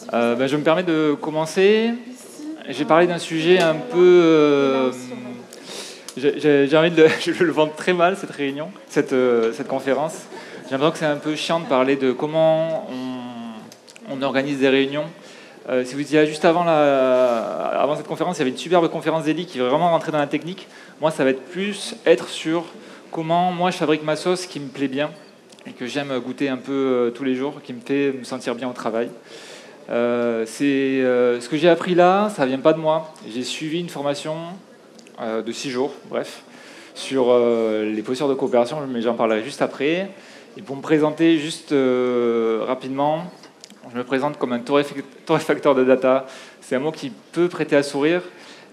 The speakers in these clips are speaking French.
Je me permets de commencer. Je vais parler d'un sujet un peu... j'ai envie de je le vendre très mal, cette réunion, cette conférence. J'ai l'impression que c'est un peu chiant de parler de comment on organise des réunions. Si vous disiez juste avant cette conférence, il y avait une superbe conférence d'Eli qui va vraiment rentrer dans la technique. Moi, ça va être plus être sur comment moi je fabrique ma sauce qui me plaît bien et que j'aime goûter un peu tous les jours, qui me fait me sentir bien au travail. Ce que j'ai appris là, ça vient pas de moi. J'ai suivi une formation de 6 jours, bref, sur les postures de coopération, mais j'en parlerai juste après. Et pour me présenter juste rapidement, je me présente comme un torréfacteur de data. C'est un mot qui peut prêter à sourire,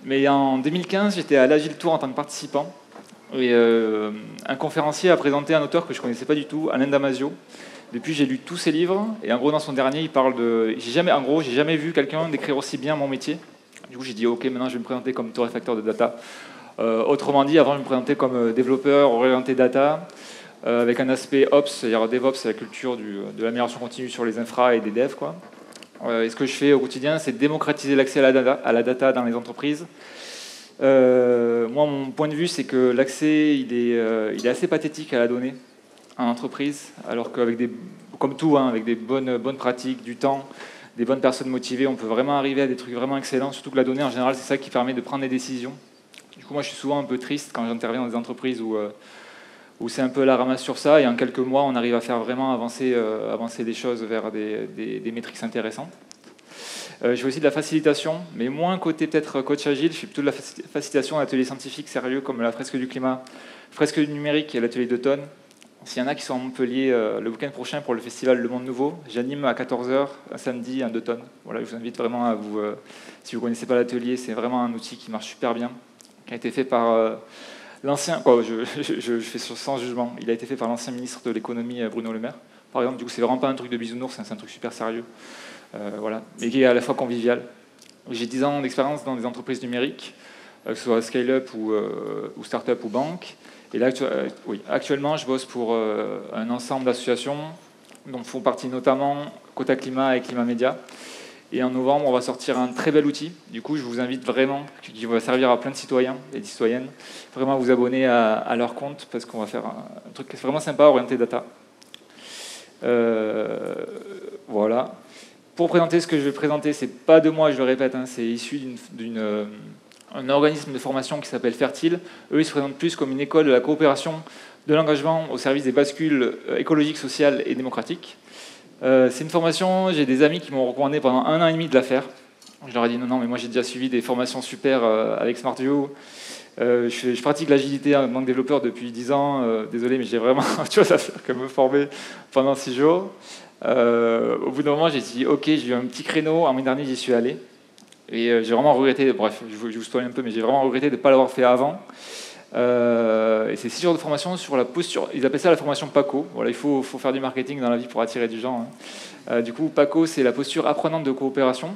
mais en 2015, j'étais à l'Agile Tour en tant que participant. Et un conférencier a présenté un auteur que je ne connaissais pas du tout, Alain Damasio. Depuis, j'ai lu tous ses livres, et en gros, dans son dernier, il parle de... j'ai jamais vu quelqu'un décrire aussi bien mon métier. Du coup, j'ai dit, ok, maintenant, je vais me présenter comme torréfacteur de data. Autrement dit, avant, je me présentais comme développeur orienté data, avec un aspect Ops, c'est-à-dire DevOps, c'est la culture de l'amélioration continue sur les infra et des devs, quoi. Et ce que je fais au quotidien, c'est démocratiser l'accès à la data dans les entreprises. Moi, mon point de vue, c'est que l'accès, il est assez pathétique à la donnée en entreprise, alors qu'avec comme tout, avec des bonnes pratiques, du temps, des bonnes personnes motivées, on peut vraiment arriver à des trucs vraiment excellents, surtout que la donnée, en général, c'est ça qui permet de prendre des décisions. Du coup, moi, je suis souvent un peu triste quand j'interviens dans des entreprises où c'est un peu la ramasse sur ça, et en quelques mois, on arrive à faire vraiment avancer des choses vers des métriques intéressantes. Je fais aussi de la facilitation, mais moins côté peut-être coach agile. Je fais plutôt de la facilitation d'ateliers scientifiques sérieux comme la fresque du climat, fresque du numérique et l'atelier d'automne. S'il y en a qui sont à Montpellier le week-end prochain pour le festival Le Monde Nouveau, j'anime à 14h un samedi, un d'automne. Voilà, je vous invite vraiment à vous... si vous ne connaissez pas l'atelier, c'est vraiment un outil qui marche super bien, qui a été fait par l'ancien... je fais sans jugement. Il a été fait par l'ancien ministre de l'économie Bruno Le Maire. Par exemple, du coup, c'est vraiment pas un truc de bisounours, c'est un truc super sérieux. Voilà, mais qui est à la fois convivial. J'ai 10 ans d'expérience dans des entreprises numériques, que ce soit scale-up ou start-up ou banque. Et là, actuellement, je bosse pour un ensemble d'associations dont font partie notamment Quota Climat et Climat Média. Et en novembre, on va sortir un très bel outil. Du coup, je vous invite vraiment, qui va servir à plein de citoyens et de citoyennes, vraiment à vous abonner à leur compte parce qu'on va faire un truc vraiment sympa, orienté data. Voilà. Pour présenter ce que je vais présenter, c'est pas de moi, je le répète, c'est issu d'un organisme de formation qui s'appelle Fertile. Eux, ils se présentent plus comme une école de la coopération, de l'engagement au service des bascules écologiques, sociales et démocratiques. C'est une formation, j'ai des amis qui m'ont recommandé pendant 1 an et demi de la faire. Je leur ai dit non, mais moi j'ai déjà suivi des formations super avec SmartView. Je pratique l'agilité en tant que développeur depuis 10 ans. Désolé, mais j'ai vraiment autre chose à faire que me former pendant 6 jours. Au bout d'un moment, j'ai dit ok, j'ai eu un petit créneau. En mai dernier, j'y suis allé. Et j'ai vraiment regretté, bref, je vous spoil un peu, mais j'ai vraiment regretté de ne pas l'avoir fait avant. Et c'est 6 jours de formation sur la posture. Ils appellent ça la formation PACO. Voilà, il faut faire du marketing dans la vie pour attirer du gens. Du coup, PACO, c'est la posture apprenante de coopération.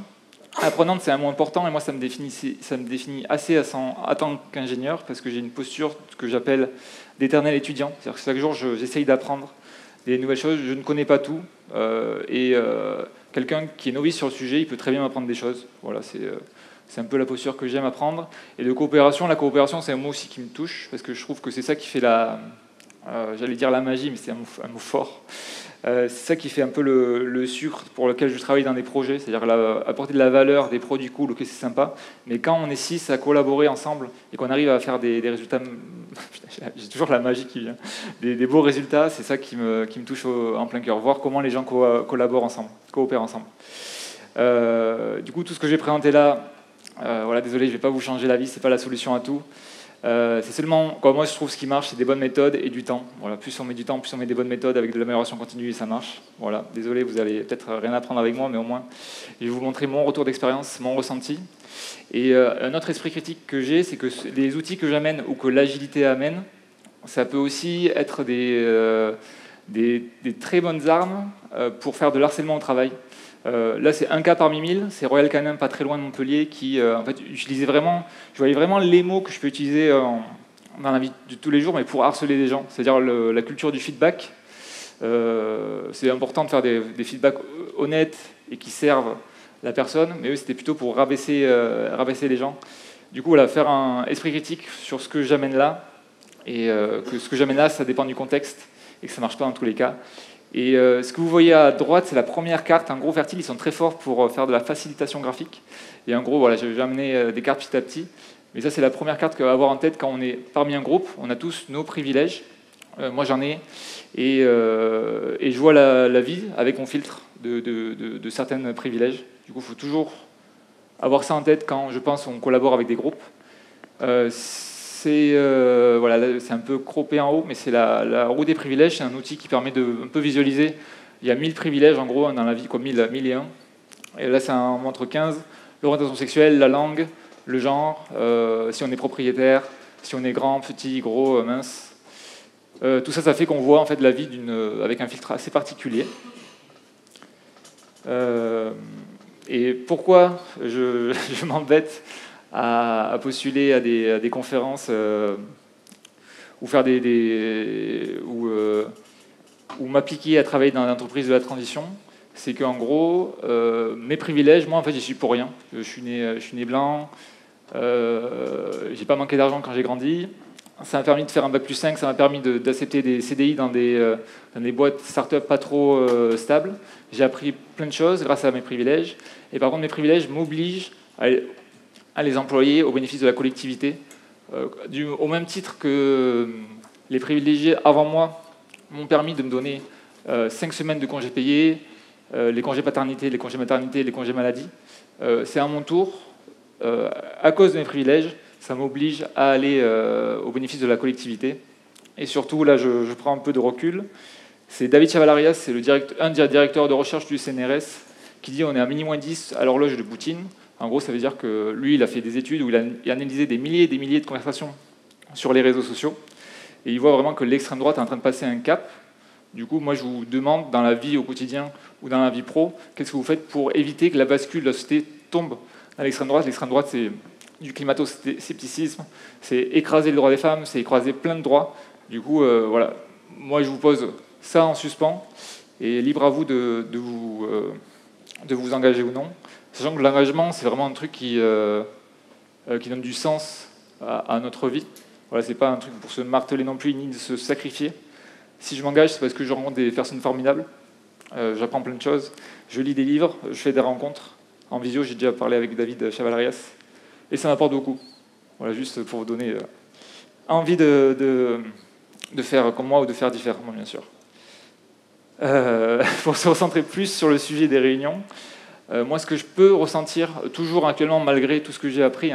Apprenante, c'est un mot important, et moi, ça me définit assez en tant qu'ingénieur, parce que j'ai une posture que j'appelle d'éternel étudiant. C'est-à-dire que chaque jour, j'essaye d'apprendre des nouvelles choses. Je ne connais pas tout. Quelqu'un qui est novice sur le sujet, il peut très bien m'apprendre des choses. Voilà, c'est un peu la posture que j'aime apprendre. Et de coopération, la coopération, c'est un mot aussi qui me touche, parce que je trouve que c'est ça qui fait j'allais dire la magie, mais c'est un mot fort. C'est ça qui fait un peu le sucre pour lequel je travaille dans des projets, c'est-à-dire apporter de la valeur, des produits cool, ok, c'est sympa, mais quand on est 6 à collaborer ensemble et qu'on arrive à faire des résultats, j'ai toujours la magie qui vient, des beaux résultats, c'est ça qui me touche en plein cœur, voir comment les gens collaborent ensemble, coopèrent ensemble. Du coup, tout ce que j'ai présenté là, voilà, désolé, je ne vais pas vous changer la vie, c'est pas la solution à tout. C'est seulement, moi je trouve ce qui marche, c'est des bonnes méthodes et du temps. Voilà, plus on met du temps, plus on met des bonnes méthodes avec de l'amélioration continue et ça marche. Voilà, désolé, vous allez peut-être rien apprendre avec moi, mais au moins je vais vous montrer mon retour d'expérience, mon ressenti. Et un autre esprit critique que j'ai, c'est que les outils que j'amène ou que l'agilité amène, ça peut aussi être des très bonnes armes pour faire de l'harcèlement au travail. Là, c'est un cas parmi 1000. C'est Royal Canin, pas très loin de Montpellier, qui en fait utilisait vraiment. Je voyais vraiment les mots que je peux utiliser dans la vie de tous les jours, mais pour harceler des gens. C'est-à-dire la culture du feedback. C'est important de faire des feedbacks honnêtes et qui servent la personne, mais eux, c'était plutôt pour rabaisser les gens. Du coup, voilà, faire un esprit critique sur ce que j'amène là, et que ce que j'amène là, ça dépend du contexte, et que ça ne marche pas dans tous les cas. Et ce que vous voyez à droite, c'est la première carte. En gros, Fertile, ils sont très forts pour faire de la facilitation graphique. Et en gros, voilà, j'ai amené des cartes petit à petit. Mais ça, c'est la première carte à avoir en tête quand on est parmi un groupe. On a tous nos privilèges. Moi, j'en ai. Et je vois la vie avec mon filtre de certains privilèges. Du coup, il faut toujours avoir ça en tête quand, je pense, on collabore avec des groupes. Voilà, c'est un peu croppé en haut, mais c'est la roue des privilèges. C'est un outil qui permet de un peu visualiser. Il y a 1000 privilèges, en gros, dans la vie, quoi, 1001. Et là, ça en montre 15. L'orientation sexuelle, la langue, le genre, si on est propriétaire, si on est grand, petit, gros, mince. Tout ça, ça fait qu'on voit en fait la vie avec un filtre assez particulier. Et pourquoi je m'embête à postuler à des conférences ou faire ou m'appliquer à travailler dans l'entreprise de la transition, c'est qu'en gros, mes privilèges, moi en fait, j'y suis pour rien. Je suis né blanc, j'ai pas manqué d'argent quand j'ai grandi. Ça m'a permis de faire un bac+5, ça m'a permis d'accepter des CDI dans des boîtes start-up pas trop stables. J'ai appris plein de choses grâce à mes privilèges. Et par contre, mes privilèges m'obligent à les employer au bénéfice de la collectivité. Au même titre que les privilégiés avant moi m'ont permis de me donner 5 semaines de congés payés, les congés paternité, les congés maternité, les congés maladie. C'est à mon tour, à cause de mes privilèges, ça m'oblige à aller au bénéfice de la collectivité. Et surtout, là, je prends un peu de recul. C'est David Chavalarias, c'est un des directeurs de recherche du CNRS, qui dit on est à -10 à l'horloge de Poutine. En gros, ça veut dire que lui, il a fait des études où il a analysé des milliers et des milliers de conversations sur les réseaux sociaux. Et il voit vraiment que l'extrême droite est en train de passer un cap. Du coup, moi, je vous demande, dans la vie au quotidien ou dans la vie pro, qu'est-ce que vous faites pour éviter que la bascule de la société tombe à l'extrême droite. L'extrême droite, c'est du climato-scepticisme, c'est écraser le droit des femmes, c'est écraser plein de droits. Du coup, voilà, moi je vous pose ça en suspens, et libre à vous de vous engager ou non. Sachant que l'engagement, c'est vraiment un truc qui donne du sens à notre vie. Voilà, c'est pas un truc pour se marteler non plus, ni de se sacrifier. Si je m'engage, c'est parce que je rencontre des personnes formidables, j'apprends plein de choses, je lis des livres, je fais des rencontres. En visio, j'ai déjà parlé avec David Chavalarias, et ça m'apporte beaucoup. Voilà, juste pour vous donner envie de faire comme moi ou de faire différemment, bien sûr. Pour se recentrer plus sur le sujet des réunions, moi, ce que je peux ressentir, toujours actuellement, malgré tout ce que j'ai appris,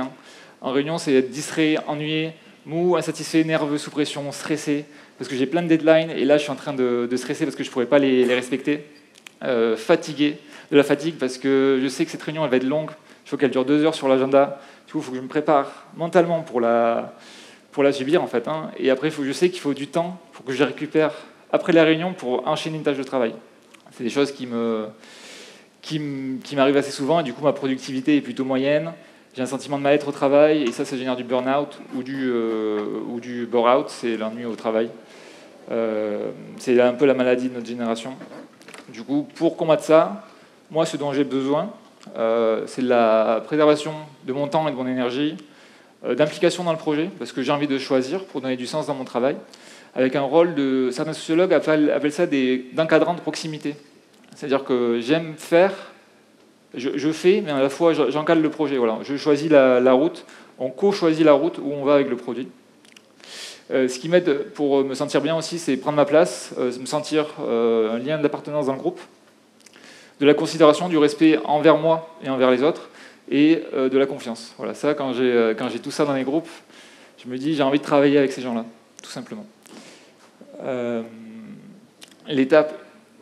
en réunion, c'est être distrait, ennuyé, mou, insatisfait, nerveux, sous pression, stressé, parce que j'ai plein de deadlines, et là, je suis en train de stresser parce que je ne pourrais pas les respecter. Fatigué, de la fatigue, parce que je sais que cette réunion, elle va être longue, il faut qu'elle dure 2 heures sur l'agenda. Du coup, il faut que je me prépare mentalement pour la subir, en fait. Et après, je sais qu'il faut du temps pour que je récupère après la réunion pour enchaîner une tâche de travail. C'est des choses qui m'arrivent assez souvent, et du coup, ma productivité est plutôt moyenne. J'ai un sentiment de mal-être au travail, et ça génère du burn-out ou du bore-out, c'est l'ennui au travail. C'est un peu la maladie de notre génération. Du coup, pour combattre ça, moi, ce dont j'ai besoin, c'est de la préservation de mon temps et de mon énergie, d'implication dans le projet, parce que j'ai envie de choisir pour donner du sens dans mon travail, avec un rôle de... Certains sociologues appellent ça d'encadrant de proximité. C'est-à-dire que j'aime faire, je fais, mais à la fois j'encadre le projet. Voilà. Je choisis la route, on co-choisit la route où on va avec le produit. Ce qui m'aide pour me sentir bien aussi, c'est prendre ma place, me sentir un lien d'appartenance dans le groupe, de la considération, du respect envers moi et envers les autres, et de la confiance. Voilà, ça, quand j'ai tout ça dans les groupes, je me dis j'ai envie de travailler avec ces gens-là, tout simplement. L'étape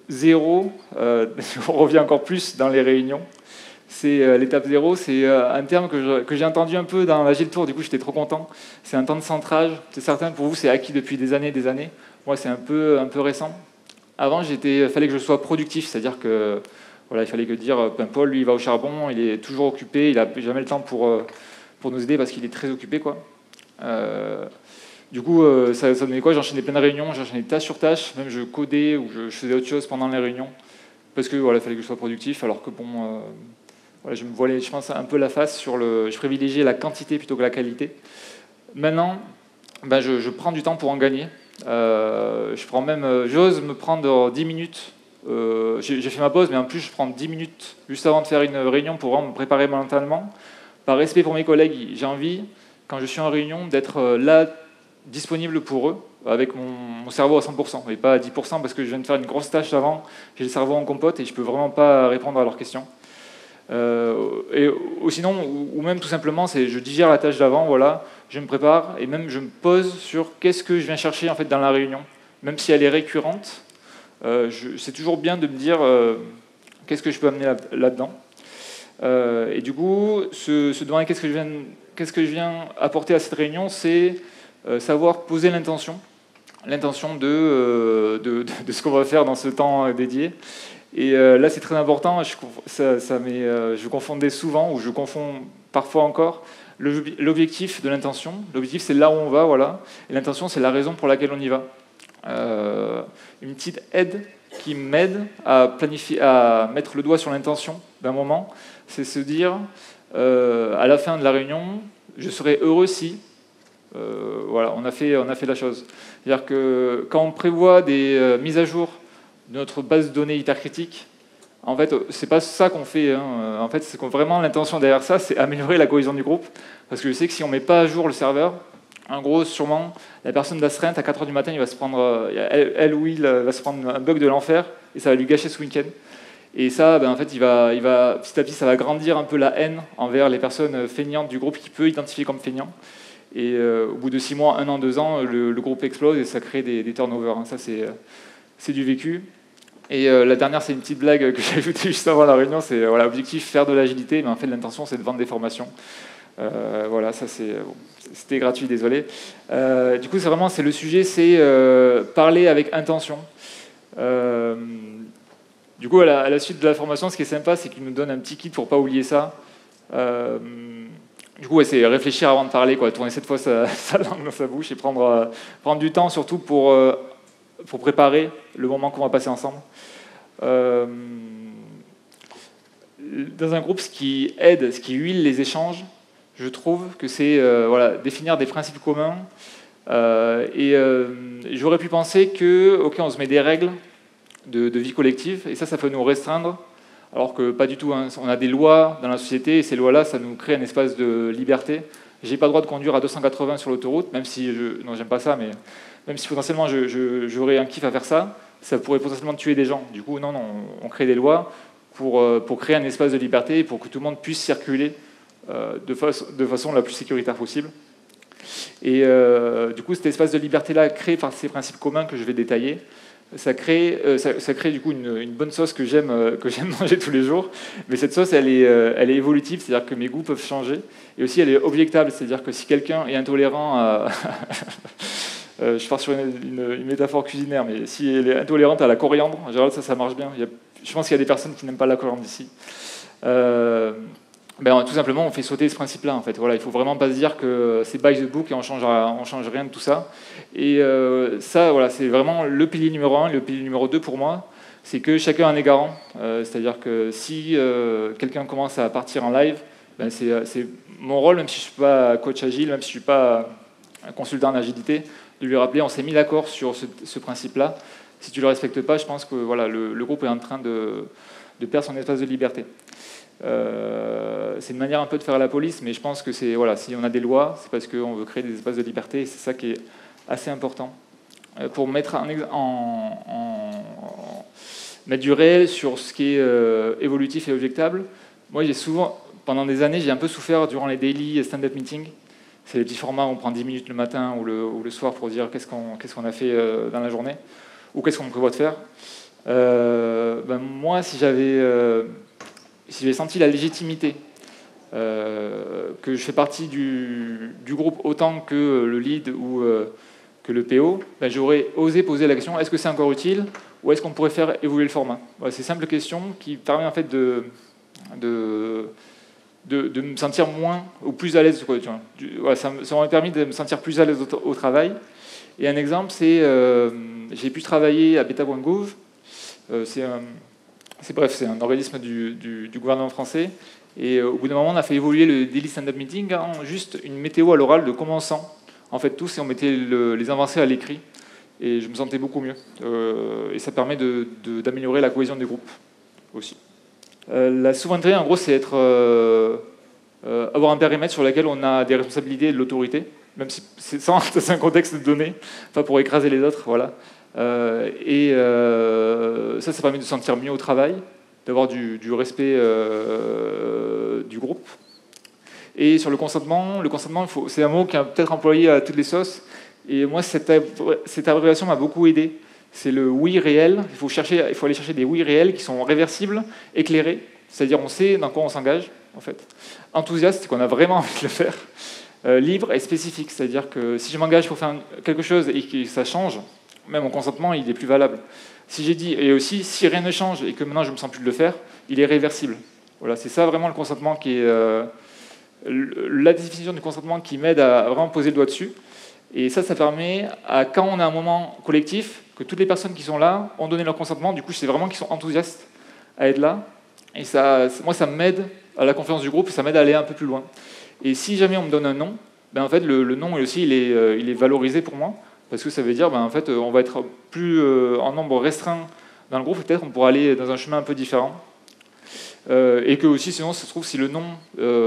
0, on revient encore plus dans les réunions, c'est l'étape 0, c'est un terme que j'ai entendu un peu dans l'Agile Tour, du coup j'étais trop content. C'est un temps de centrage, c'est certain, pour vous c'est acquis depuis des années. Moi c'est un peu récent. Avant, fallait que je sois productif, c'est-à-dire que voilà, il fallait que dire, Paul, lui il va au charbon, il est toujours occupé, il n'a jamais le temps pour nous aider parce qu'il est très occupé, quoi. Du coup, ça donnait quoi? J'enchaînais plein de réunions, j'enchaînais tâche sur tâche, même je codais ou je faisais autre chose pendant les réunions, parce que voilà, il fallait que je sois productif, alors que bon... voilà, je me voilais, je pense, un peu la face sur je privilégiais la quantité plutôt que la qualité. Maintenant, ben, je prends du temps pour en gagner. J'ose me prendre 10 minutes. J'ai fait ma pause, mais en plus, je prends 10 minutes juste avant de faire une réunion pour vraiment me préparer mentalement. Par respect pour mes collègues, j'ai envie, quand je suis en réunion, d'être là, disponible pour eux, avec mon cerveau à 100%, et pas à 10%, parce que je viens de faire une grosse tâche avant, j'ai le cerveau en compote et je peux vraiment pas répondre à leurs questions. Ou sinon, ou même tout simplement, je digère la tâche d'avant, voilà, je me prépare, et même je me pose sur qu'est-ce que je viens chercher en fait dans la réunion. Même si elle est récurrente, c'est toujours bien de me dire qu'est-ce que je peux amener là-dedans. Et du coup, se demander qu'est-ce que je viens apporter à cette réunion, c'est savoir poser l'intention de ce qu'on va faire dans ce temps dédié. Et là, c'est très important. Je confondais souvent, ou je confonds parfois encore, l'objectif de l'intention. L'objectif, c'est là où on va, voilà. Et l'intention, c'est la raison pour laquelle on y va. Une petite aide qui m'aide à planifier, à mettre le doigt sur l'intention d'un moment, c'est se dire, à la fin de la réunion, je serai heureux si... voilà, on a fait la chose. C'est-à-dire que quand on prévoit des mises à jour de notre base de données hypercritique, en fait, c'est pas ça qu'on fait. Hein. En fait, c'est vraiment l'intention derrière ça, c'est améliorer la cohésion du groupe. Parce que je sais que si on met pas à jour le serveur, en gros, sûrement, la personne d'astreinte, à 4h du matin, il va se prendre, elle ou il va se prendre un bug de l'enfer, et ça va lui gâcher ce week-end. Et ça, ben, en fait, il va, petit à petit, ça va grandir un peu la haine envers les personnes feignantes du groupe qu'il peut identifier comme feignants. Et au bout de 6 mois, 1 an, 2 ans, le groupe explose et ça crée des turnovers. Hein. Ça, c'est du vécu. Et la dernière, c'est une petite blague que j'ai ajoutée juste avant la réunion. C'est voilà, objectif, faire de l'agilité, mais en fait, l'intention, c'est de vendre des formations. Voilà, ça, c'était gratuit, désolé. Du coup, c'est le sujet, c'est parler avec intention. Du coup, à la suite de la formation, ce qui est sympa, c'est qu'il nous donne un petit kit pour ne pas oublier ça. Du coup, ouais, c'est réfléchir avant de parler, quoi, tourner cette fois sa langue dans sa bouche et prendre du temps surtout pour préparer le moment qu'on va passer ensemble. Dans un groupe, ce qui aide, ce qui huile les échanges, je trouve que c'est définir des principes communs. J'aurais pu penser que, ok, on se met des règles de vie collective, et ça peut nous restreindre. Alors que pas du tout, hein. On a des lois dans la société, et ces lois-là, ça nous crée un espace de liberté. J'ai pas le droit de conduire à 280 sur l'autoroute, même si non, j'aime pas ça, mais même si potentiellement j'aurais un kiff à faire ça, ça pourrait potentiellement tuer des gens. Du coup, non, on crée des lois pour créer un espace de liberté, et pour que tout le monde puisse circuler de façon la plus sécuritaire possible. Et du coup, cet espace de liberté-là, créé par ces principes communs que je vais détailler, ça crée du coup une bonne sauce que j'aime manger tous les jours. Mais cette sauce, elle est évolutive, c'est-à-dire que mes goûts peuvent changer. Et aussi, elle est objectable, c'est-à-dire que si quelqu'un est intolérant à... je pars sur une métaphore cuisinaire, mais si elle est intolérante à la coriandre, en général, ça marche bien. Je pense qu'il y a des personnes qui n'aiment pas la coriandre ici. Tout simplement, on fait sauter ce principe-là. En fait. Voilà, il ne faut vraiment pas se dire que c'est by the book et on change rien de tout ça. Et ça, voilà, c'est vraiment le pilier numéro 1. Le pilier numéro 2 pour moi, c'est que chacun en est garant. C'est-à-dire que si quelqu'un commence à partir en live, c'est mon rôle, même si je ne suis pas coach agile, même si je ne suis pas un consultant en agilité, de lui rappeler on s'est mis d'accord sur ce principe-là. Si tu ne le respectes pas, je pense que voilà, le groupe est en train de perdre son espace de liberté. C'est une manière un peu de faire la police, mais je pense que si on a des lois, c'est parce qu'on veut créer des espaces de liberté, et c'est ça qui est assez important. Pour mettre mettre du réel sur ce qui est évolutif et objectable, moi pendant des années, j'ai un peu souffert durant les daily stand-up meetings. C'est les petits formats où on prend 10 minutes le matin ou le soir pour dire qu'est-ce qu'on a fait dans la journée, ou qu'est-ce qu'on prévoit de faire. Moi, si j'avais senti la légitimité, que je fais partie du groupe autant que le lead ou que le PO, j'aurais osé poser la question, est-ce que c'est encore utile ou est-ce qu'on pourrait faire évoluer le format? Voilà, c'est une simple question qui permet en fait de me sentir moins ou plus à l'aise. Ça m'a permis de me sentir plus à l'aise au travail. Et un exemple, c'est j'ai pu travailler à beta.gouv. C'est un organisme du gouvernement français. Et au bout d'un moment, on a fait évoluer le daily stand-up meeting en juste une météo à l'oral de comment on sent, en fait, tous, et on mettait les avancées à l'écrit. Et je me sentais beaucoup mieux. Et ça permet d'améliorer la cohésion des groupes aussi. La souveraineté, en gros, c'est avoir un périmètre sur lequel on a des responsabilités et de l'autorité, même si c'est un contexte donné, pas pour écraser les autres, voilà. Ça permet de se sentir mieux au travail, d'avoir du respect du groupe. Et sur le consentement, c'est un mot qui est peut-être employé à toutes les sauces. Et moi, cette abréviation m'a beaucoup aidé. C'est le oui réel. Il faut aller chercher des oui réels qui sont réversibles, éclairés. C'est-à-dire, on sait dans quoi on s'engage, en fait. Enthousiaste, c'est qu'on a vraiment envie de le faire. Libre et spécifique. C'est-à-dire que si je m'engage pour faire quelque chose et que ça change, même mon consentement, il est plus valable. Si j'ai dit, et aussi, si rien ne change et que maintenant je ne me sens plus de le faire, il est réversible. Voilà, c'est ça vraiment le consentement qui est... la définition du consentement qui m'aide à vraiment poser le doigt dessus. Et ça permet, quand on a un moment collectif, que toutes les personnes qui sont là ont donné leur consentement. Du coup, c'est vraiment qu'ils sont enthousiastes à être là. Et moi, ça m'aide à la confiance du groupe, ça m'aide à aller un peu plus loin. Et si jamais on me donne un nom, ben en fait, le nom aussi, il est valorisé pour moi, parce que ça veut dire, ben en fait, on va être plus en nombre restreint dans le groupe, peut-être on pourra aller dans un chemin un peu différent. Et que aussi, sinon, ça se trouve, si le nom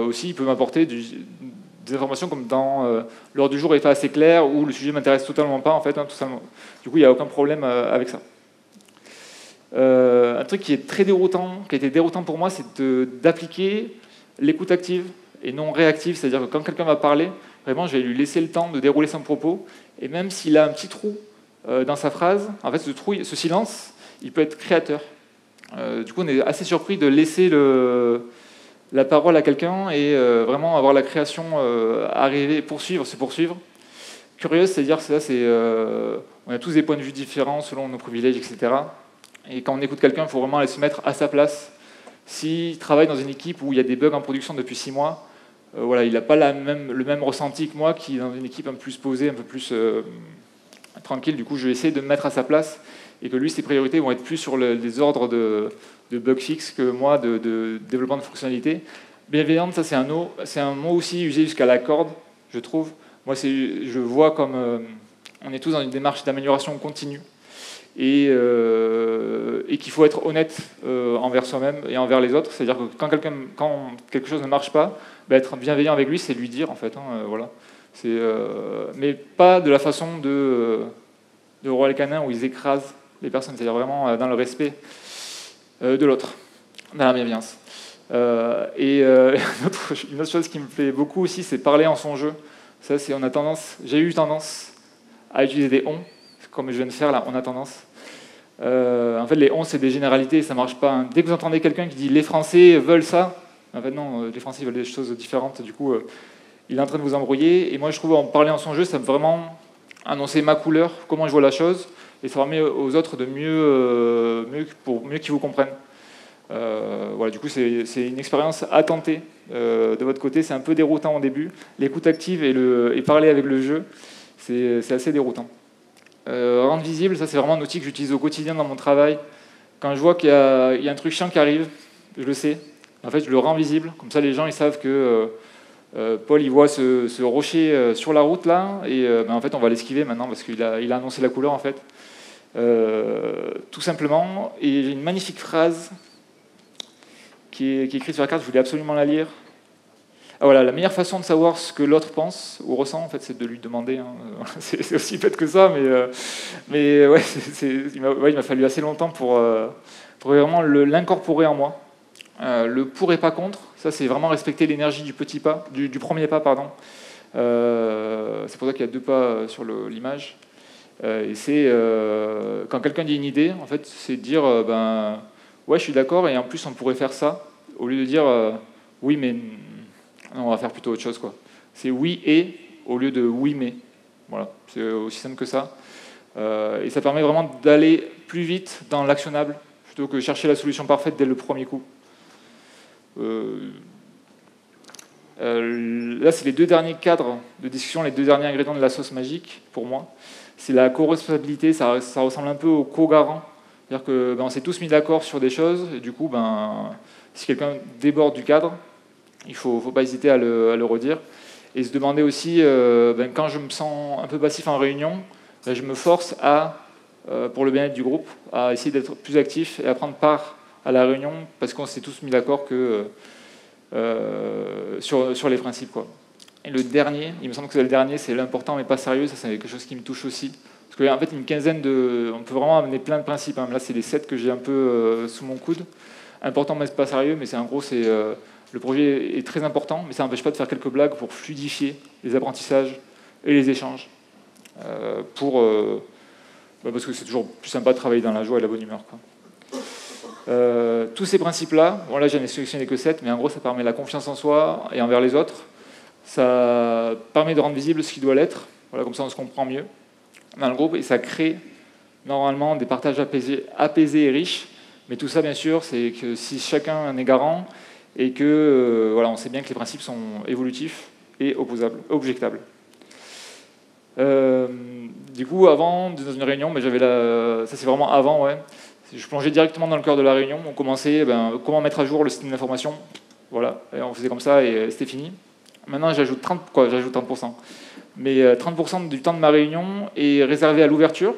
aussi, il peut m'apporter des informations comme dans l'heure du jour n'est pas assez clair ou le sujet m'intéresse totalement pas, en fait, tout simplement. Du coup, il n'y a aucun problème avec ça. Un truc qui est très déroutant, qui a été déroutant pour moi, c'est d'appliquer l'écoute active et non réactive, c'est-à-dire que quand quelqu'un va parler, vraiment, je vais lui laisser le temps de dérouler son propos, et même s'il a un petit trou dans sa phrase, en fait, ce silence, il peut être créateur. Du coup, on est assez surpris de laisser la parole à quelqu'un et vraiment avoir la création arriver, se poursuivre. Curieuse, c'est-à-dire que on a tous des points de vue différents selon nos privilèges, etc. Et quand on écoute quelqu'un, il faut vraiment aller se mettre à sa place. S'il travaille dans une équipe où il y a des bugs en production depuis 6 mois, voilà, il n'a pas le même ressenti que moi, qui est dans une équipe un peu plus posée, un peu plus tranquille. Du coup, je vais essayer de me mettre à sa place et que lui, ses priorités vont être plus sur les ordres de bug fix que moi de développement de fonctionnalités. Bienveillante, ça c'est un mot aussi usé jusqu'à la corde, je trouve. Moi, je vois comme on est tous dans une démarche d'amélioration continue et qu'il faut être honnête envers soi-même et envers les autres. C'est-à-dire que quand quelque chose ne marche pas, être bienveillant avec lui, c'est lui dire en fait. Voilà. Mais pas de la façon de Roi les canins où ils écrasent les personnes, c'est-à-dire vraiment dans le respect de l'autre, dans la bienveillance. Une autre chose qui me plaît beaucoup aussi, c'est parler en son jeu. Ça, j'ai eu tendance à utiliser des on, comme je viens de faire là, on a tendance. En fait, les on, c'est des généralités, ça marche pas. Dès que vous entendez quelqu'un qui dit les Français veulent ça, en fait non, les Français veulent des choses différentes. Du coup, il est en train de vous embrouiller. Et moi, je trouve en parler en son jeu, ça me vraiment annoncer ma couleur, comment je vois la chose, et ça permet aux autres de pour mieux qu'ils vous comprennent. Voilà, du coup, c'est une expérience à tenter de votre côté. C'est un peu déroutant au début. L'écoute active et parler avec le jeu, c'est assez déroutant. Rendre visible, ça c'est vraiment un outil que j'utilise au quotidien dans mon travail. Quand je vois qu'il y a un truc chiant qui arrive, je le sais. En fait, je le rends visible. Comme ça, les gens ils savent que Paul il voit ce rocher sur la route là, et en fait, on va l'esquiver maintenant parce qu'il a annoncé la couleur en fait. Tout simplement. Et j'ai une magnifique phrase qui est écrite sur la carte. Je voulais absolument la lire. Ah, voilà, la meilleure façon de savoir ce que l'autre pense ou ressent, en fait, c'est de lui demander. C'est aussi bête que ça, mais ouais, il m'a fallu assez longtemps pour vraiment l'incorporer en moi. Le pour et pas contre, ça, c'est vraiment respecter l'énergie du petit pas, du premier pas, pardon. C'est pour ça qu'il y a 2 pas sur l'image. Et c'est quand quelqu'un dit une idée, en fait, c'est de dire ouais, je suis d'accord, et en plus, on pourrait faire ça, au lieu de dire oui, mais. Non, on va faire plutôt autre chose, quoi. C'est oui et au lieu de oui mais. Voilà, c'est aussi simple que ça. Et ça permet vraiment d'aller plus vite dans l'actionnable plutôt que chercher la solution parfaite dès le premier coup. Là, c'est les 2 derniers cadres de discussion, les 2 derniers ingrédients de la sauce magique pour moi. C'est la co-responsabilité, ça ressemble un peu au co-garant. C'est-à-dire qu'on s'est tous mis d'accord sur des choses, et du coup, si quelqu'un déborde du cadre, Il ne faut pas hésiter à le redire. Et se demander aussi, quand je me sens un peu passif en réunion, je me force pour le bien-être du groupe, à essayer d'être plus actif et à prendre part à la réunion, parce qu'on s'est tous mis d'accord sur les principes, quoi. Et le dernier, il me semble que c'est le dernier, c'est l'important mais pas sérieux. Ça, c'est quelque chose qui me touche aussi. Parce qu'en fait, une quinzaine on peut vraiment amener plein de principes. Là, c'est les 7 que j'ai un peu sous mon coude. Important mais pas sérieux, mais en gros, le projet est très important, mais ça n'empêche pas de faire quelques blagues pour fluidifier les apprentissages et les échanges. Parce que c'est toujours plus sympa de travailler dans la joie et la bonne humeur, quoi. Tous ces principes-là, bon, là j'en ai sélectionné que 7, mais en gros ça permet la confiance en soi et envers les autres. Ça permet de rendre visible ce qui doit l'être, voilà, comme ça on se comprend mieux dans le groupe, et ça crée normalement des partages apaisés et riches. Mais tout ça, bien sûr, c'est que si chacun en est garant et que on sait bien que les principes sont évolutifs et objectables. Du coup, avant, dans une réunion, ça c'est vraiment avant, ouais. Je plongeais directement dans le cœur de la réunion. On commençait, comment mettre à jour le système d'information. Voilà, et on faisait comme ça et c'était fini. Maintenant, j'ajoute 30%. Mais 30% du temps de ma réunion est réservé à l'ouverture,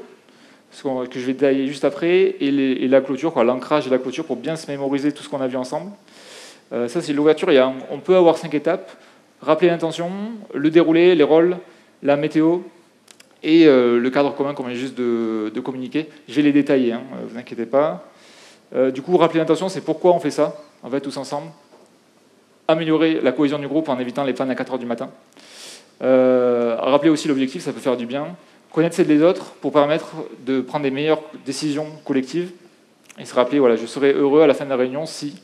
que je vais détailler juste après, et la clôture, l'ancrage et la clôture pour bien se mémoriser tout ce qu'on a vu ensemble. Ça, c'est l'ouverture. On peut avoir 5 étapes. Rappeler l'intention, le déroulé, les rôles, la météo, et le cadre commun qu'on vient juste de communiquer. Je vais les détailler, vous inquiétez pas. Du coup, rappeler l'intention, c'est pourquoi on fait ça, en fait, tous ensemble. Améliorer la cohésion du groupe en évitant les pannes à 4h du matin. Rappeler aussi l'objectif, ça peut faire du bien. Connaître celles des autres pour permettre de prendre des meilleures décisions collectives. Et se rappeler, je serai heureux à la fin de la réunion si...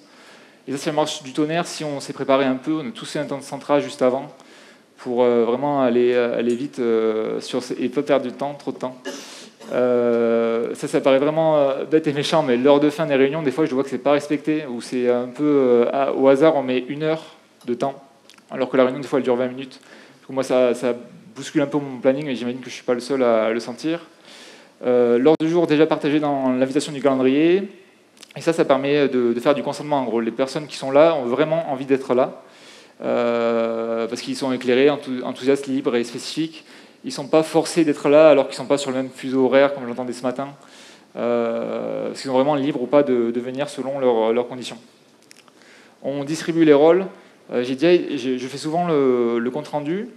Et ça, c'est la marche du tonnerre si on s'est préparé un peu, on a tous fait un temps de centrage juste avant, pour vraiment aller vite et pas perdre du temps, trop de temps. Ça paraît vraiment bête et méchant, mais l'heure de fin des réunions, des fois, je vois que c'est pas respecté, ou c'est un peu au hasard, on met 1 heure de temps, alors que la réunion, des fois, elle dure 20 minutes. Du coup, moi, ça bouscule un peu mon planning, et j'imagine que je suis pas le seul à le sentir. L'ordre du jour déjà partagé dans l'invitation du calendrier, et ça permet de faire du consentement. En gros, les personnes qui sont là ont vraiment envie d'être là, parce qu'ils sont éclairés, enthousiastes, libres et spécifiques. Ils ne sont pas forcés d'être là alors qu'ils ne sont pas sur le même fuseau horaire, comme j'entendais ce matin, parce qu'ils sont vraiment libres ou pas de venir selon leurs conditions. On distribue les rôles. Je fais souvent le compte-rendu,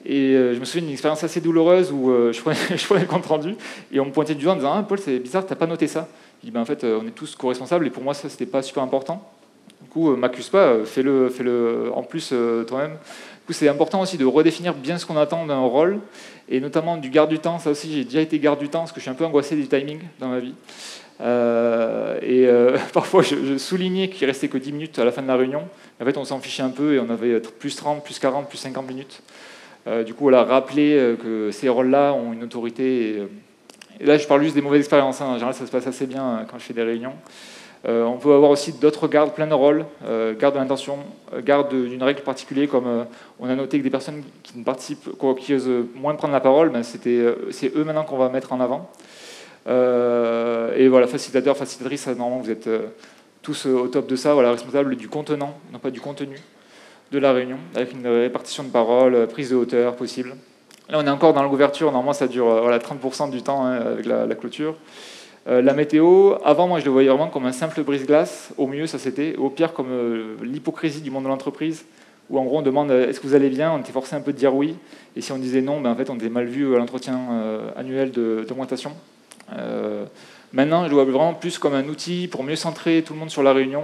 et je me souviens d'une expérience assez douloureuse où je prenais le compte-rendu, et on me pointait du doigt en disant « Ah, Paul, c'est bizarre, tu n'as pas noté ça ». Je dis en fait, on est tous co-responsables, et pour moi, ça, c'était pas super important. Du coup, m'accuse pas, fais-le en plus toi-même. Du coup, c'est important aussi de redéfinir bien ce qu'on attend d'un rôle, et notamment du garde du temps. Ça aussi, j'ai déjà été garde du temps, parce que je suis un peu angoissé du timing dans ma vie. Parfois, je soulignais qu'il restait que 10 minutes à la fin de la réunion. En fait, on s'en fichait un peu, et on avait plus 30, plus 40, plus 50 minutes. Du coup, rappeler que ces rôles-là ont une autorité. Et là, je parle juste des mauvaises expériences. En général, ça se passe assez bien quand je fais des réunions. On peut avoir aussi d'autres gardes, plein de rôles, garde de l'intention, garde d'une règle particulière, comme on a noté que des personnes qui ne participent, qui osent moins prendre la parole, c'est eux maintenant qu'on va mettre en avant. Et voilà, facilitateur, facilitatrice, normalement vous êtes tous au top de ça, responsable du contenant, non pas du contenu de la réunion, avec une répartition de parole, prise de hauteur possible. Là, on est encore dans l'ouverture, normalement ça dure 30% du temps avec la clôture. La météo, avant, moi, je le voyais vraiment comme un simple brise-glace. Au mieux, ça c'était. Au pire, comme l'hypocrisie du monde de l'entreprise, où en gros, on demande est-ce que vous allez bien. On était forcé un peu de dire oui. Et si on disait non, en fait, on était mal vu à l'entretien annuel d'augmentation. Maintenant, je le vois vraiment plus comme un outil pour mieux centrer tout le monde sur la réunion.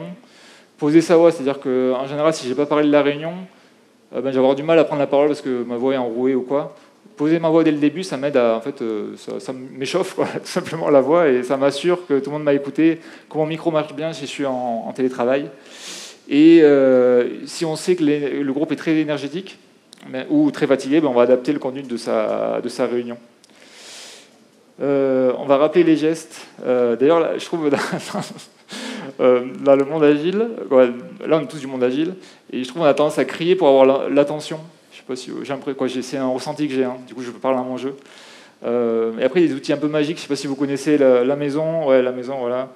Poser sa voix, c'est-à-dire qu'en général, si je n'ai pas parlé de la réunion, je vais avoir du mal à prendre la parole parce que ma voix est enrouée ou quoi. Poser ma voix dès le début, ça m'aide à... En fait, ça m'échauffe, tout simplement, la voix, et ça m'assure que tout le monde m'a écouté, que mon micro marche bien si je suis en télétravail. Et si on sait que le groupe est très énergétique ou très fatigué, on va adapter le contenu de sa réunion. On va rappeler les gestes. D'ailleurs, là, je trouve... dans le monde agile, là on est tous du monde agile, et je trouve qu'on a tendance à crier pour avoir l'attention. Je sais pas si j'ai l'impression, c'est un ressenti que j'ai, du coup je parle à mon jeu. Et après il y a des outils un peu magiques, je sais pas si vous connaissez la maison, la maison, voilà,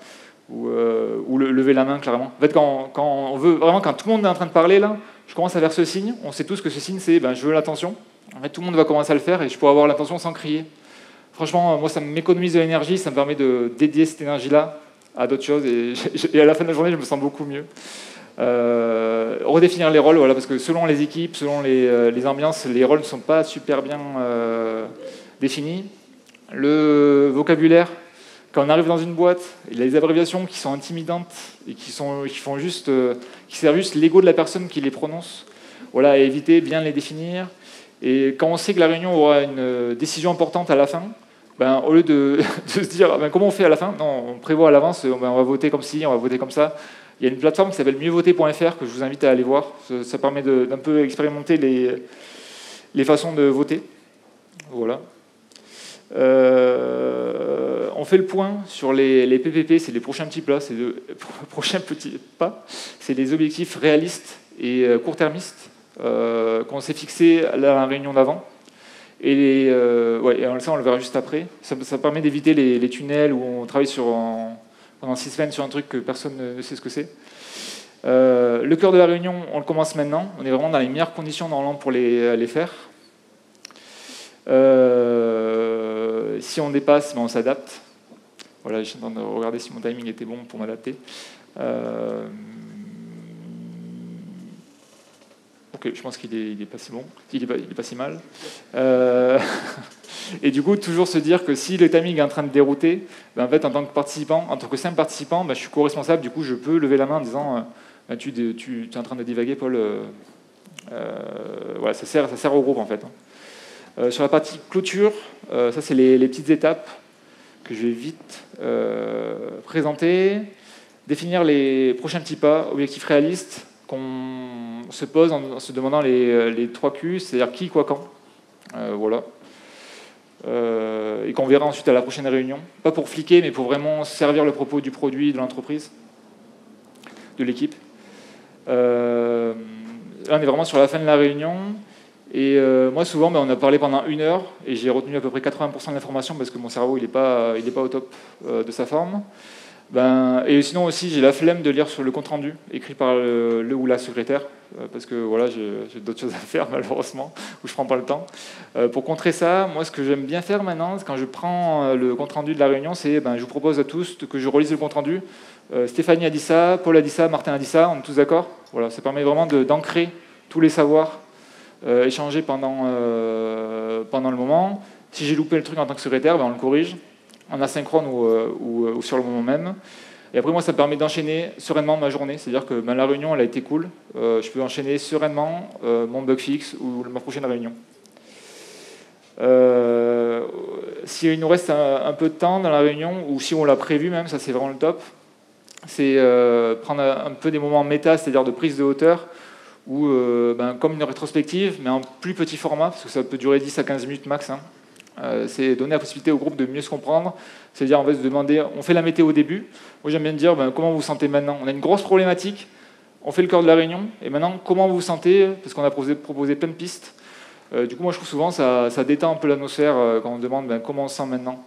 ou lever la main clairement. En fait, quand on veut vraiment, quand tout le monde est en train de parler là, je commence à faire ce signe. On sait tous que ce signe, c'est je veux l'attention. En fait, tout le monde va commencer à le faire et je pourrai avoir l'attention sans crier. Franchement, moi, ça m'économise de l'énergie, ça me permet de dédier cette énergie-là à d'autres choses. Et à la fin de la journée, je me sens beaucoup mieux. Redéfinir les rôles, voilà, parce que selon les équipes, selon les ambiances, les rôles ne sont pas super bien définis. Le vocabulaire, quand on arrive dans une boîte, il y a des abréviations qui sont intimidantes et qui servent juste l'ego de la personne qui les prononce. Voilà, à éviter, bien les définir. Et quand on sait que la réunion aura une décision importante à la fin, au lieu de se dire comment on fait à la fin, non, on prévoit à l'avance, on va voter comme ci, on va voter comme ça. Il y a une plateforme qui s'appelle mieuxvoter.fr que je vous invite à aller voir. Ça permet d'un peu expérimenter les façons de voter. Voilà. On fait le point sur les PPP, c'est les prochains petits pas, c'est les objectifs réalistes et court-termistes qu'on s'est fixés à la réunion d'avant. Et ça, on le verra juste après. Ça permet d'éviter les tunnels où on travaille pendant 6 semaines sur un truc que personne ne sait ce que c'est. Le cœur de la réunion, on le commence maintenant. On est vraiment dans les meilleures conditions normalement pour les faire. Si on dépasse, on s'adapte. Voilà, je suis en train de regarder si mon timing était bon pour m'adapter. Ok, je pense qu'il est pas si bon. Il est pas si mal. Et du coup, toujours se dire que si le timing est en train de dérouter, en fait, en tant que participant, en tant que simple participant, je suis co-responsable. Du coup, je peux lever la main en disant tu es en train de divaguer, Paul. Voilà, ça sert au groupe en fait. Sur la partie clôture, ça c'est les petites étapes que je vais vite présenter. Définir les prochains petits pas, objectifs réalistes, qu'on se pose en se demandant les 3 Q, c'est-à-dire qui, quoi, quand. Voilà. Et qu'on verra ensuite à la prochaine réunion. Pas pour fliquer, mais pour vraiment servir le propos du produit, de l'entreprise, de l'équipe. Là, on est vraiment sur la fin de la réunion. Et moi, souvent, on a parlé pendant 1 heure et j'ai retenu à peu près 80% de l'information parce que mon cerveau, il n'est pas au top de sa forme. Et sinon aussi, j'ai la flemme de lire sur le compte-rendu écrit par le ou la secrétaire parce que voilà, j'ai d'autres choses à faire malheureusement, où je ne prends pas le temps. Pour contrer ça, moi, ce que j'aime bien faire maintenant, quand je prends le compte-rendu de la réunion, c'est je vous propose à tous que je relise le compte-rendu. Stéphanie a dit ça, Paul a dit ça, Martin a dit ça, on est tous d'accord. Voilà, ça permet vraiment d'ancrer tous les savoirs échangés pendant le moment. Si j'ai loupé le truc en tant que secrétaire, on le corrige en asynchrone ou sur le moment même. Et après, moi, ça me permet d'enchaîner sereinement ma journée. C'est-à-dire que la réunion, elle a été cool. Je peux enchaîner sereinement mon bug fix ou ma prochaine réunion. S'il nous reste un peu de temps dans la réunion, ou si on l'a prévu même, ça c'est vraiment le top, c'est prendre un peu des moments méta, c'est-à-dire de prise de hauteur, ou comme une rétrospective, mais en plus petit format, parce que ça peut durer 10 à 15 minutes max. C'est donner la possibilité au groupe de mieux se comprendre, c'est-à-dire en fait, se demander, on fait la météo au début, moi j'aime bien dire comment vous vous sentez maintenant. On a une grosse problématique, on fait le cœur de la réunion, et maintenant comment vous vous sentez, parce qu'on a proposé plein de pistes. Du coup moi je trouve souvent ça détend un peu l'atmosphère quand on demande comment on se sent maintenant.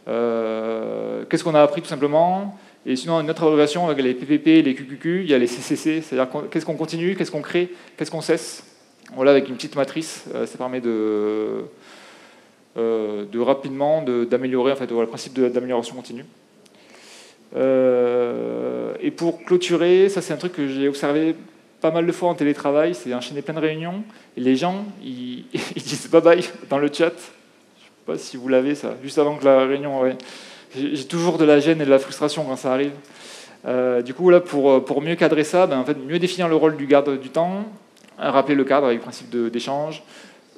Qu'est-ce qu'on a appris tout simplement. Et sinon une autre abréviation avec les PPP, les QQQ, il y a les CCC, c'est-à-dire qu'est-ce qu'on continue, qu'est-ce qu'on crée, qu'est-ce qu'on cesse. Voilà, avec une petite matrice, ça permet de rapidement d'améliorer en fait, le principe d'amélioration continue. Et pour clôturer, ça c'est un truc que j'ai observé pas mal de fois en télétravail, c'est enchaîner plein de réunions et les gens ils disent bye bye dans le chat. Je sais pas si vous l'avez ça, juste avant que la réunion. Ouais. J'ai toujours de la gêne et de la frustration quand ça arrive. Du coup là pour mieux cadrer ça, en fait, mieux définir le rôle du garde du temps, rappeler le cadre avec le principe d'échange,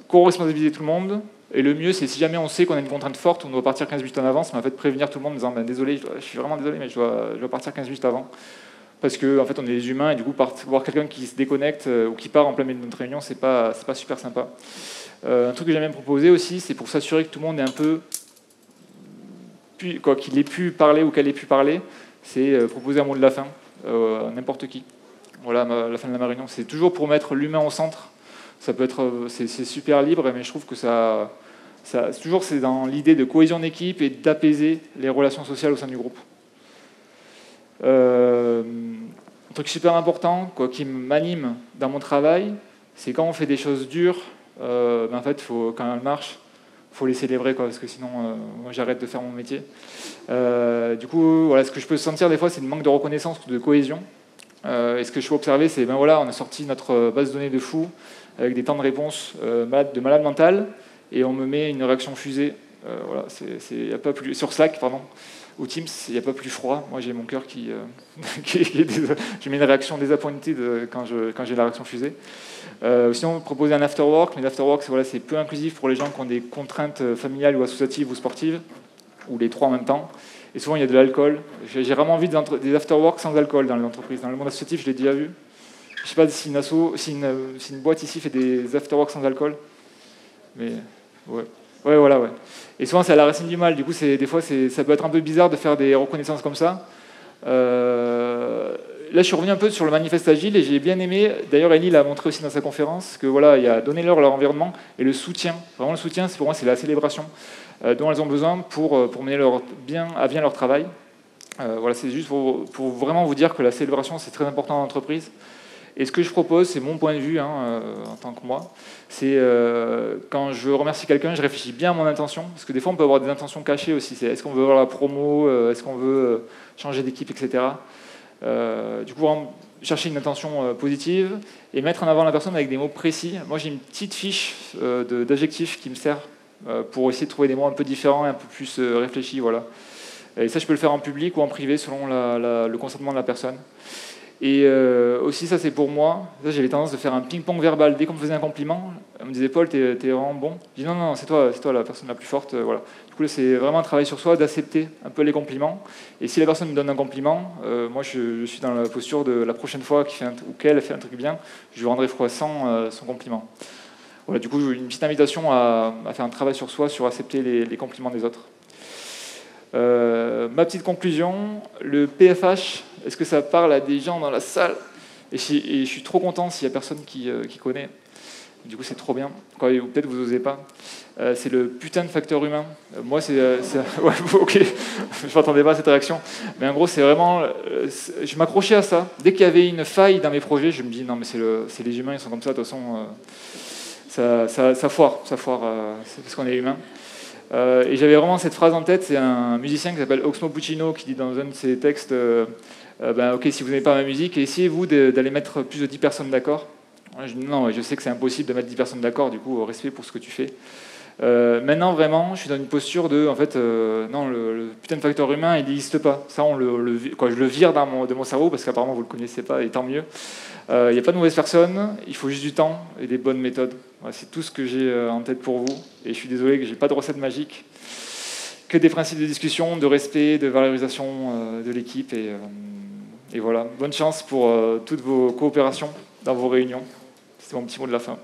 co-responsabiliser tout le monde. Et le mieux, c'est si jamais on sait qu'on a une contrainte forte, on doit partir 15 minutes en avance, mais en fait prévenir tout le monde en disant désolé, je suis vraiment désolé, mais je dois partir 15 minutes avant. Parce qu'en fait, on est des humains et du coup, voir quelqu'un qui se déconnecte ou qui part en plein milieu de notre réunion, c'est pas super sympa. Un truc que j'aime bien proposer aussi, c'est pour s'assurer que tout le monde est un peu. Qu'il ait pu parler ou qu'elle ait pu parler, c'est proposer un mot de la fin à n'importe qui. Voilà, la fin de la réunion. C'est toujours pour mettre l'humain au centre. Ça peut être, c'est super libre, mais je trouve que c'est dans l'idée de cohésion d'équipe et d'apaiser les relations sociales au sein du groupe. truc super important, quoi, qui m'anime dans mon travail, c'est quand on fait des choses dures, en fait, quand elles marchent, il faut les célébrer, quoi, parce que sinon, moi, j'arrête de faire mon métier. Du coup, voilà, ce que je peux sentir des fois, c'est le manque de reconnaissance ou de cohésion. Et ce que je peux observer, c'est, voilà, on a sorti notre base de données de fou, avec des temps de réponse de malade mental, et on me met une réaction fusée. Voilà, y a pas plus, sur Slack, pardon, ou Teams, il n'y a pas plus froid. Moi, j'ai mon cœur qui je mets une réaction désappointée quand j'ai la réaction fusée. Sinon, proposer un afterwork, mais l'afterwork, c'est peu inclusif pour les gens qui ont des contraintes familiales ou associatives ou sportives, ou les trois en même temps. Et souvent, il y a de l'alcool. J'ai vraiment envie des afterworks sans alcool dans l'entreprise. Dans le monde associatif, je l'ai déjà vu. Je ne sais pas si une boîte ici fait des afterworks sans alcool. Mais ouais. Ouais, voilà, ouais. Et souvent, c'est à la racine du mal. Du coup, des fois, ça peut être un peu bizarre de faire des reconnaissances comme ça. Là, je suis revenu un peu sur le manifeste agile et j'ai bien aimé. D'ailleurs, Ellie l'a montré aussi dans sa conférence que voilà, il y a donner leur environnement et le soutien. Vraiment, le soutien, pour moi, c'est la célébration dont elles ont besoin pour mener à bien leur travail. Voilà, c'est juste pour vraiment vous dire que la célébration, c'est très important dans l'entreprise. Et ce que je propose, c'est mon point de vue en tant que moi, c'est quand je remercie quelqu'un, je réfléchis bien à mon intention, parce que des fois on peut avoir des intentions cachées aussi. Est-ce qu'on veut avoir la promo, est-ce qu'on veut changer d'équipe, etc. Du coup, chercher une intention positive et mettre en avant la personne avec des mots précis. Moi, j'ai une petite fiche d'adjectifs qui me sert pour essayer de trouver des mots un peu différents et un peu plus réfléchis. Voilà. Et ça, je peux le faire en public ou en privé selon le consentement de la personne. Et aussi, ça c'est pour moi, j'avais tendance de faire un ping-pong verbal. Dès qu'on me faisait un compliment, on me disait Paul, t'es vraiment bon. Je dis non, c'est toi la personne la plus forte. Voilà. Du coup, là, c'est vraiment un travail sur soi, d'accepter un peu les compliments. Et si la personne me donne un compliment, moi je suis dans la posture de la prochaine fois qu'elle fait un truc bien, je lui rendrai croissant son compliment. Voilà, du coup, une petite invitation à faire un travail sur soi, sur accepter les compliments des autres. Ma petite conclusion, le PFH, est-ce que ça parle à des gens dans la salle ? Et je suis trop content s'il n'y a personne qui connaît. Du coup, c'est trop bien. Peut-être vous n'osez pas. C'est le putain de facteur humain. Moi, ouais, ok, je m'attendais pas à cette réaction. Mais en gros, c'est vraiment... je m'accrochais à ça. Dès qu'il y avait une faille dans mes projets, je me dis, non, mais c'est les humains, ils sont comme ça, de toute façon, ça foire. C'est parce qu'on est humain. Et j'avais vraiment cette phrase en tête, c'est un musicien qui s'appelle Oxmo Puccino qui dit dans un de ses textes ok, si vous n'aimez pas ma musique, essayez-vous d'aller mettre plus de 10 personnes d'accord. Non, je sais que c'est impossible de mettre 10 personnes d'accord, du coup, respect pour ce que tu fais. Maintenant, vraiment, je suis dans une posture de, en fait, non, le putain de facteur humain, il n'existe pas. Ça, je le vire de mon cerveau, parce qu'apparemment, vous ne le connaissez pas, et tant mieux. Il n'y a pas de mauvaises personnes, il faut juste du temps et des bonnes méthodes. Voilà, c'est tout ce que j'ai en tête pour vous. Et je suis désolé que je n'ai pas de recette magique, que des principes de discussion, de respect, de valorisation de l'équipe. Et voilà, bonne chance pour toutes vos coopérations dans vos réunions. C'est mon petit mot de la fin.